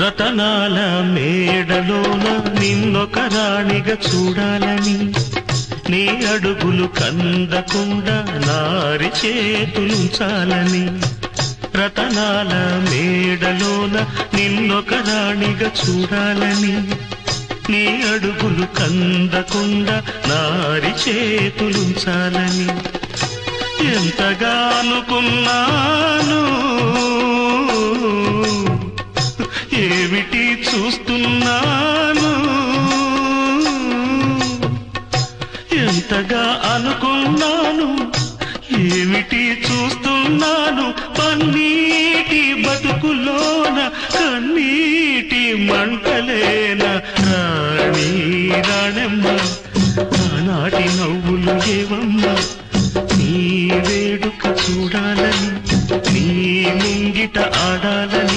రతనాల మేడలోన నిన్నొక రాణిగా చూడాలని, నీ అడుగులు కందకుండా నారి చేతులుంచాలని. రతనాల మేడలోన నిన్నొక రాణిగా చూడాలని, నీ అడుగులు కందకుండా నారి చేతులుంచాలని. ఎంతగా అనుకున్నాను, ఏమిటి చూస్తున్నాను. ఎంతగా అనుకున్నాను, ఏమిటి చూస్తున్నాను. పన్నీటి బతుకులోన కన్నీటి మంటలేన రాణి రాణమ్మ, ఆనాటి నవ్వులు ఏవమ్మ. నీ వేడుక చూడాలని, నీ ముంగిట ఆడాలని.